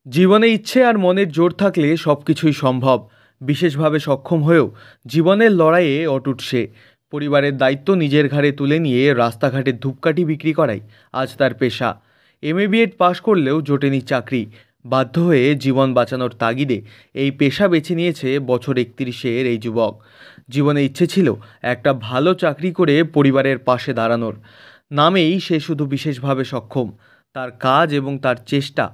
জীবনে ইচ্ছে আর মনের জোর থাকলে সবকিছুই সম্ভব। বিশেষভাবে সক্ষম হয়েও জীবনের লড়াইয়ে অটুট সে। পরিবারের দায়িত্ব নিজের ঘাড়ে তুলে নিয়ে রাস্তাঘাটে ধূপকাঠি বিক্রি করাই আজ তার পেশা। এমএ বিএড পাশ করলেও জোটেনি চাকরি। বাধ্য হয়ে জীবন বাঁচানোর তাগিদে এই পেশা বেছে নিয়েছে বছর 31-এর এই যুবক। জীবনে ইচ্ছে ছিল একটা ভালো চাকরি করে পরিবারের পাশে দাঁড়ানোর। নামেই সে শুধু বিশেষভাবে সক্ষম। তার কাজ এবং তার চেষ্টা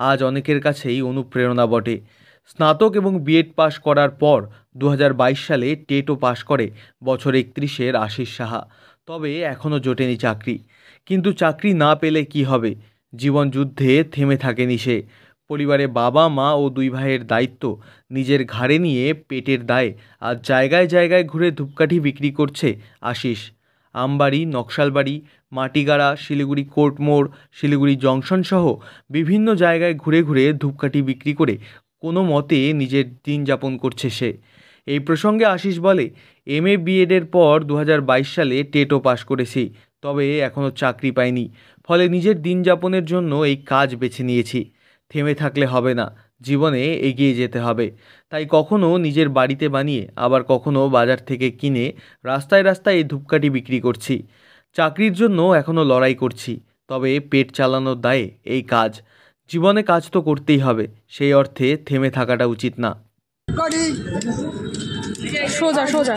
আজ অনেকের কাছেই অনুপ্রেরণা বটে। স্নাতক এবং বিএড পাশ করার পর 2022 সালে টেটও পাশ করে বছর 31-এর আশিস সাহা। তবে এখনও জোটেনি চাকরি। কিন্তু চাকরি না পেলে কি হবে? জীবন যুদ্ধে থেমে থাকেনি সে। পরিবারে বাবা মা ও 2 ভাইয়ের দায়িত্ব নিজের ঘাড়ে নিয়ে পেটের দায়ে আজ জায়গায় জায়গায় ঘুরে ধূপকাঠি বিক্রি করছে আশিস। আমবাড়ি, নকশালবাড়ি, মাটিগাড়া, শিলিগুড়ি কোর্ট মোড়, শিলিগুড়ি জংশন সহ বিভিন্ন জায়গায় ঘুরে ঘুরে ধূপকাঠি বিক্রি করে কোনো মতে নিজের দিন যাপন করছে সে। এই প্রসঙ্গে আশিস বলে, এমএ বিএডের পর 2022 সালে টেটও পাশ করেছি, তবে এখনও চাকরি পাইনি। ফলে নিজের দিন যাপনের জন্য এই কাজ বেছে নিয়েছি। থেমে থাকলে হবে না, জীবনে এগিয়ে যেতে হবে। তাই কখনো নিজের বাড়িতে বানিয়ে, আবার কখনো বাজার থেকে কিনে রাস্তায় রাস্তায় এই ধূপকাঠি বিক্রি করছি। চাকরির জন্য এখনও লড়াই করছি, তবে পেট চালানোর দায়ে এই কাজ। জীবনে কাজ তো করতেই হবে, সেই অর্থে থেমে থাকাটা উচিত না। সোজা সোজা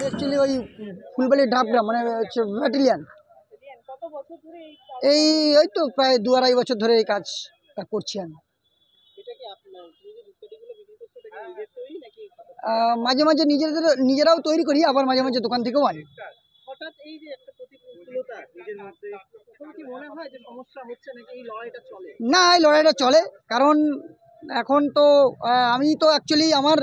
অ্যাকচুয়ালি ওই ফুলবাড়ির ঢাবটা মানে হচ্ছে ব্যাটালিয়ান। ওই তো প্রায় 2-2.5 বছর ধরে এই কাজ করছি আমি। মাঝে মাঝে নিজেরাও তৈরি করি, আবার মাঝে মাঝে দোকান থেকেও আনি। না, এই লড়াইটা চলে, কারণ এখন তো আমি তো অ্যাকচুয়ালি আমার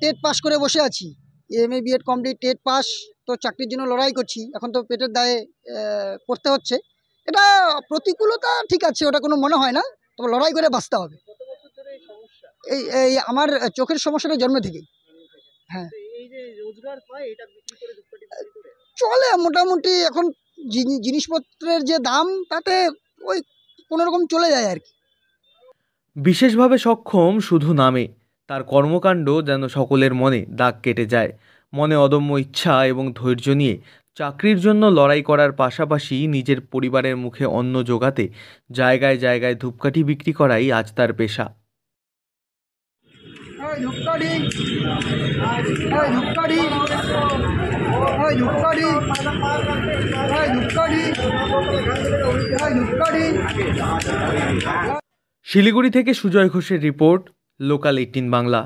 টেট পাস করে বসে আছি। MA BEd complete, TET pass, তো চাকরির জন্য লড়াই করছি। এখন তো পেটের দায়ে করতে হচ্ছে। এটা প্রতিকূলতা ঠিক আছে, ওটা কোনো মনে হয় না, তবে লড়াই করে বাঁচতে হবে। এই আমার চোখের সমস্যাটা জন্ম থেকেই। হ্যাঁ, চলে মোটামুটি। এখন জিনিসপত্রের যে দাম, তাতে ওই কোনোরকম চলে যায় আর কি। বিশেষভাবে সক্ষম শুধু নামে, তার কর্মকাণ্ড যেন সকলের মনে দাগ কেটে যায়। মনে অদম্য ইচ্ছা এবং ধৈর্য নিয়ে চাকরির জন্য লড়াই করার পাশাপাশি নিজের পরিবারের মুখে অন্ন জোগাতে জায়গায় জায়গায় ধূপকাঠি বিক্রি করাই আজ তার পেশা। শিলিগুড়ি থেকে সুজয় ঘোষের রিপোর্ট, লোকাল 18 বাংলা।